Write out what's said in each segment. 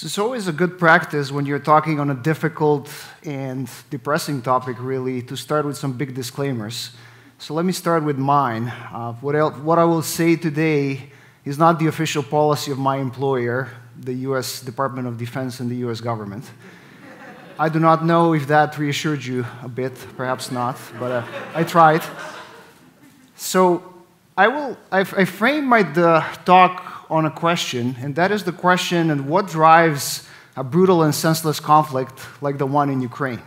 So it's always a good practice when you're talking on a difficult and depressing topic, really, to start with some big disclaimers. So let me start with mine. What I will say today is not the official policy of my employer, the US Department of Defense and the US government. I do not know if that reassured you a bit, perhaps not, but I tried. So I frame my talk on a question, and that is the question of what drives a brutal and senseless conflict like the one in Ukraine.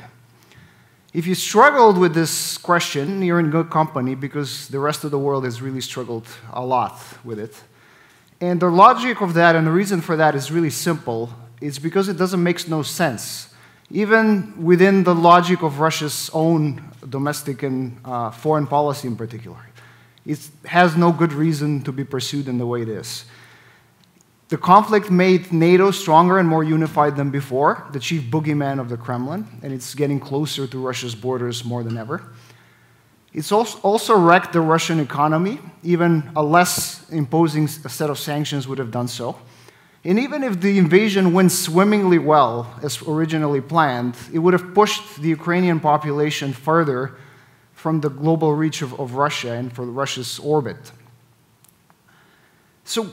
If you struggled with this question, you're in good company because the rest of the world has really struggled a lot with it. And the logic of that and the reason for that is really simple. It's because it doesn't make no sense. Even within the logic of Russia's own domestic and foreign policy in particular. It has no good reason to be pursued in the way it is. The conflict made NATO stronger and more unified than before, the chief boogeyman of the Kremlin, and it's getting closer to Russia's borders more than ever. It's also wrecked the Russian economy. Even a less imposing set of sanctions would have done so. And even if the invasion went swimmingly well, as originally planned, it would have pushed the Ukrainian population further from the global reach of Russia and for Russia's orbit. So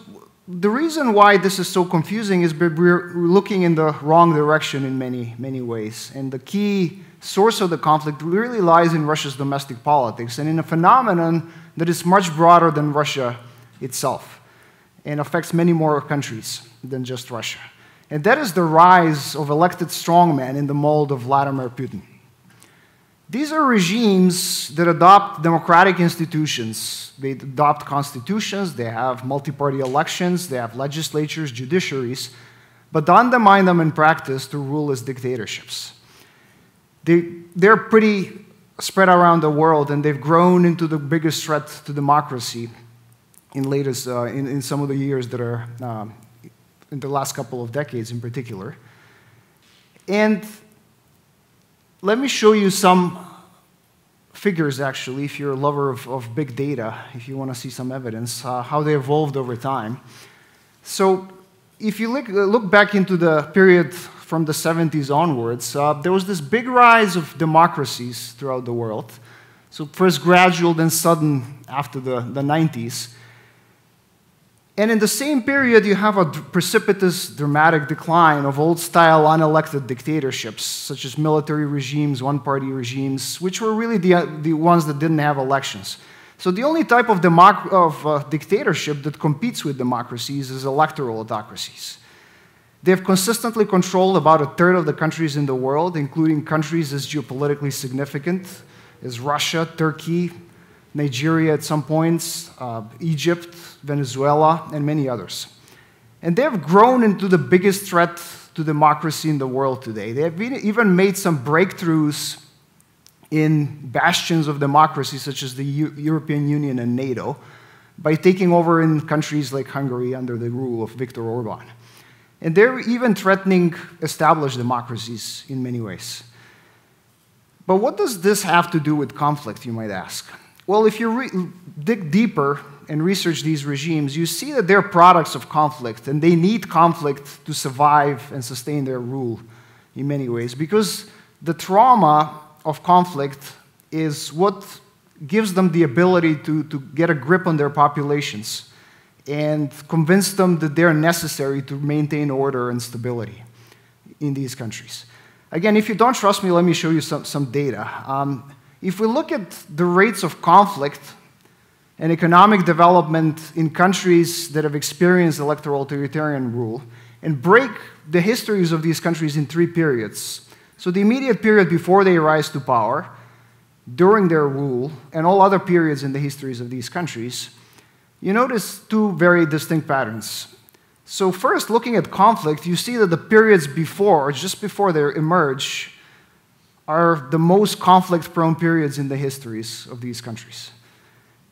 the reason why this is so confusing is we're looking in the wrong direction in many ways. And the key source of the conflict really lies in Russia's domestic politics and in a phenomenon that is much broader than Russia itself and affects many more countries than just Russia. And that is the rise of elected strongmen in the mold of Vladimir Putin. These are regimes that adopt democratic institutions. They adopt constitutions, they have multi-party elections, they have legislatures, judiciaries, but don't undermine them in practice to rule as dictatorships. They're pretty spread around the world, and they've grown into the biggest threat to democracy in some of the years that are in the last couple of decades in particular. And let me show you some figures, actually, if you're a lover of big data, if you want to see some evidence, how they evolved over time. So if you look back into the period from the 70s onwards, there was this big rise of democracies throughout the world. So first gradual, then sudden after the 90s. And in the same period, you have a precipitous, dramatic decline of old-style, unelected dictatorships, such as military regimes, one-party regimes, which were really the ones that didn't have elections. So the only type of dictatorship that competes with democracies is electoral autocracies. They have consistently controlled about a third of the countries in the world, including countries as geopolitically significant as Russia, Turkey, Nigeria at some points, Egypt, Venezuela, and many others. And they have grown into the biggest threat to democracy in the world today. They have even made some breakthroughs in bastions of democracy, such as the European Union and NATO, by taking over in countries like Hungary under the rule of Viktor Orban. And they're even threatening established democracies in many ways. But what does this have to do with conflict, you might ask? Well, if you dig deeper and research these regimes, you see that they're products of conflict, and they need conflict to survive and sustain their rule in many ways, because the trauma of conflict is what gives them the ability to get a grip on their populations and convince them that they're necessary to maintain order and stability in these countries. Again, if you don't trust me, let me show you some data. If we look at the rates of conflict and economic development in countries that have experienced electoral authoritarian rule and break the histories of these countries in 3 periods, so the immediate period before they rise to power, during their rule, and all other periods in the histories of these countries, you notice 2 very distinct patterns. So first, looking at conflict, you see that the periods before, or just before they emerge, are the most conflict-prone periods in the histories of these countries.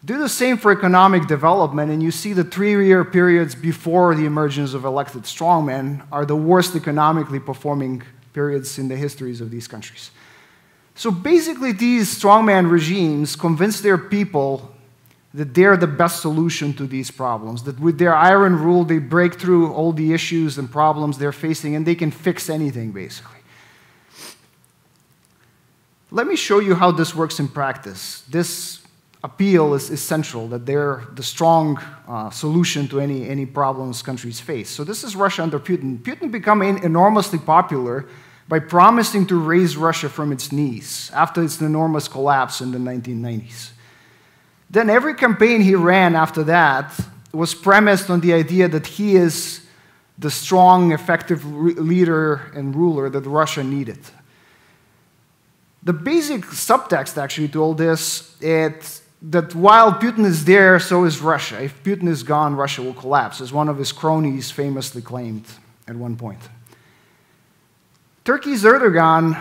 Do the same for economic development, and you see the 3-year periods before the emergence of elected strongmen are the worst economically performing periods in the histories of these countries. So basically, these strongman regimes convince their people that they're the best solution to these problems, that with their iron rule, they break through all the issues and problems they're facing, and they can fix anything, basically. Let me show you how this works in practice. This appeal is essential, that they're the strong solution to any problems countries face. So this is Russia under Putin. Putin became enormously popular by promising to raise Russia from its knees after its enormous collapse in the 1990s. Then every campaign he ran after that was premised on the idea that he is the strong, effective leader and ruler that Russia needed. The basic subtext, actually, to all this is that while Putin is there, so is Russia. If Putin is gone, Russia will collapse, as one of his cronies famously claimed at one point. Turkey's Erdogan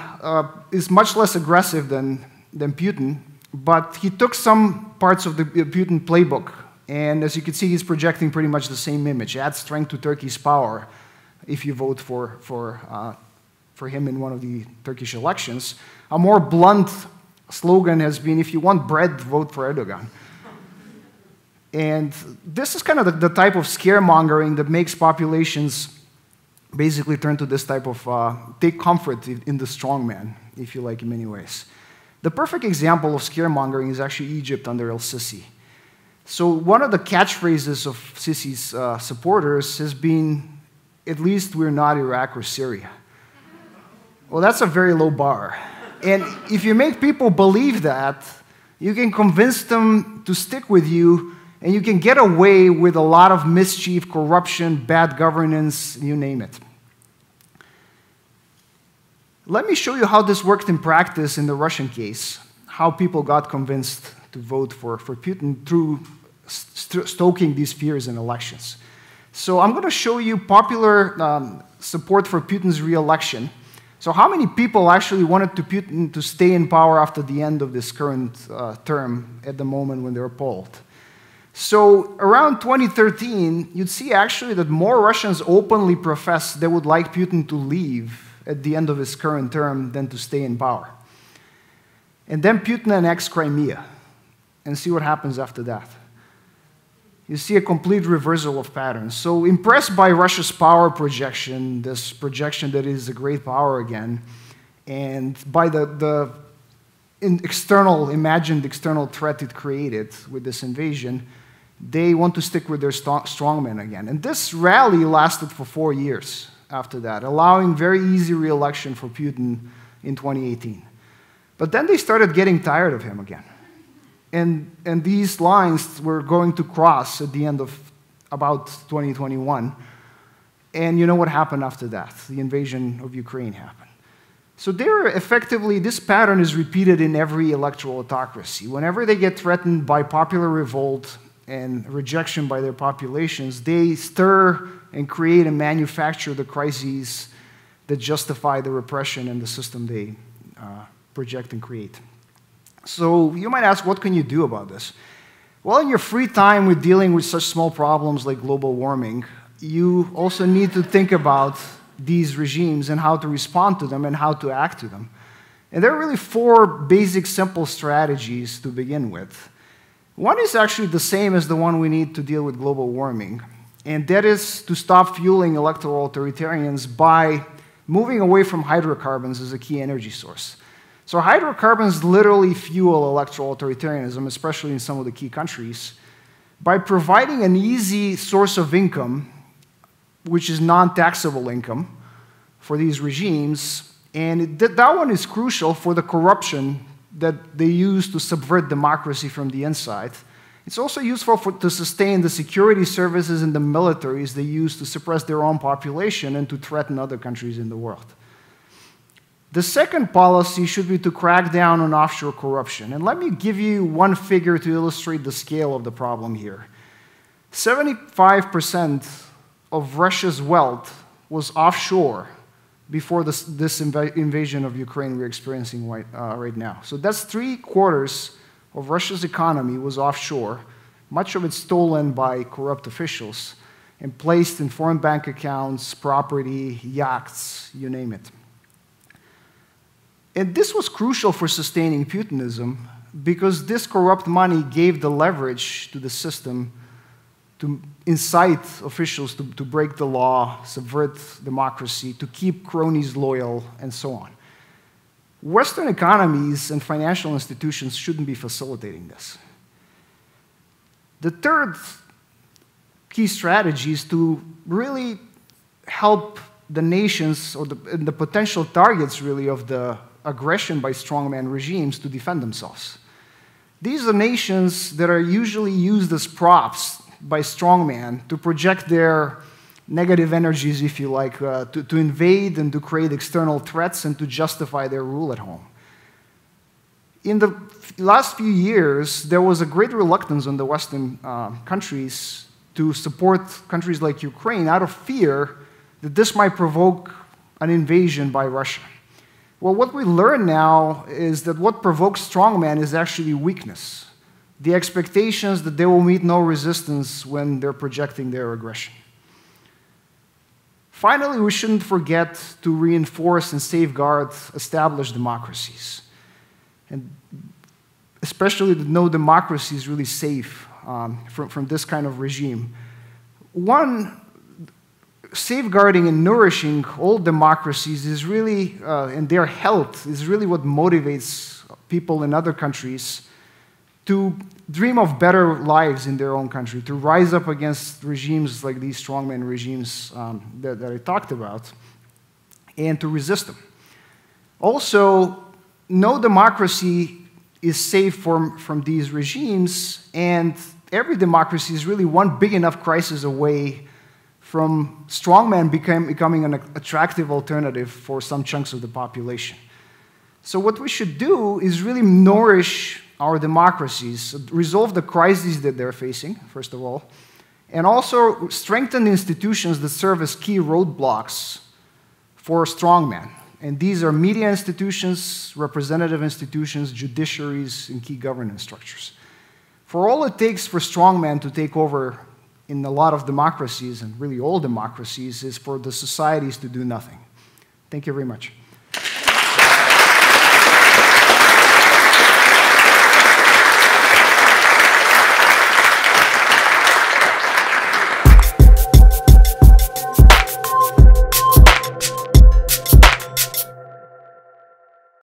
is much less aggressive than Putin, but he took some parts of the Putin playbook, and as you can see, he's projecting pretty much the same image. Add strength to Turkey's power if you vote for him in one of the Turkish elections. A more blunt slogan has been, if you want bread, vote for Erdogan. And this is kind of the type of scaremongering that makes populations basically turn to this type of, take comfort in the strongman, if you like, in many ways. The perfect example of scaremongering is actually Egypt under el-Sisi. So one of the catchphrases of Sisi's supporters has been, at least we're not Iraq or Syria. Well, that's a very low bar. And if you make people believe that, you can convince them to stick with you, and you can get away with a lot of mischief, corruption, bad governance, you name it. Let me show you how this worked in practice in the Russian case, how people got convinced to vote for Putin through stoking these fears in elections. So I'm going to show you popular support for Putin's re-election. So how many people actually wanted Putin to stay in power after the end of this current term at the moment when they were polled? So around 2013, you'd see actually that more Russians openly professed they would like Putin to leave at the end of his current term than to stay in power. And then Putin annexed Crimea, and see what happens after that. You see a complete reversal of patterns. So impressed by Russia's power projection, this projection that it is a great power again, and by the imagined external threat it created with this invasion, they want to stick with their strongmen again. And this rally lasted for 4 years after that, allowing very easy re-election for Putin in 2018. But then they started getting tired of him again. And these lines were going to cross at the end of about 2021. And you know what happened after that? The invasion of Ukraine happened. So this pattern is repeated in every electoral autocracy. Whenever they get threatened by popular revolt and rejection by their populations, they stir and create and manufacture the crises that justify the repression and the system they project and create. So you might ask, what can you do about this? Well, in your free time with dealing with such small problems like global warming, you also need to think about these regimes and how to respond to them and how to act to them. And there are really 4 basic, simple strategies to begin with. One is actually the same as the one we need to deal with global warming, and that is to stop fueling electoral authoritarians by moving away from hydrocarbons as a key energy source. So hydrocarbons literally fuel electoral authoritarianism, especially in some of the key countries, by providing an easy source of income, which is non-taxable income for these regimes, and that one is crucial for the corruption that they use to subvert democracy from the inside. It's also useful to sustain the security services and the militaries they use to suppress their own population and to threaten other countries in the world. The second policy should be to crack down on offshore corruption. And let me give you one figure to illustrate the scale of the problem here. 75% of Russia's wealth was offshore before this invasion of Ukraine we're experiencing right now. So that's 3/4 of Russia's economy was offshore, much of it stolen by corrupt officials and placed in foreign bank accounts, property, yachts, you name it. And this was crucial for sustaining Putinism because this corrupt money gave the leverage to the system to incite officials to break the law, subvert democracy, to keep cronies loyal, and so on. Western economies and financial institutions shouldn't be facilitating this. The third key strategy is to really help the nations, or the potential targets, really, of the aggression by strongman regimes to defend themselves. These are nations that are usually used as props by strongman to project their negative energies, if you like, to invade and to create external threats and to justify their rule at home. In the last few years, there was a great reluctance on the Western countries to support countries like Ukraine out of fear that this might provoke an invasion by Russia. Well, what we learn now is that what provokes strongmen is actually weakness, the expectations that they will meet no resistance when they're projecting their aggression. Finally, we shouldn't forget to reinforce and safeguard established democracies, and especially that no democracy is really safe from this kind of regime. One, safeguarding and nourishing all democracies is really, and their health is really what motivates people in other countries to dream of better lives in their own country, to rise up against regimes like these strongman regimes that I talked about, and to resist them. Also, no democracy is safe from these regimes, and every democracy is really one big enough crisis away from strongmen becoming an attractive alternative for some chunks of the population. So what we should do is really nourish our democracies, resolve the crises that they're facing, first of all, and also strengthen the institutions that serve as key roadblocks for strongmen. And these are media institutions, representative institutions, judiciaries, and key governance structures. For all it takes for strongmen to take over in a lot of democracies, and really all democracies, is for the societies to do nothing. Thank you very much.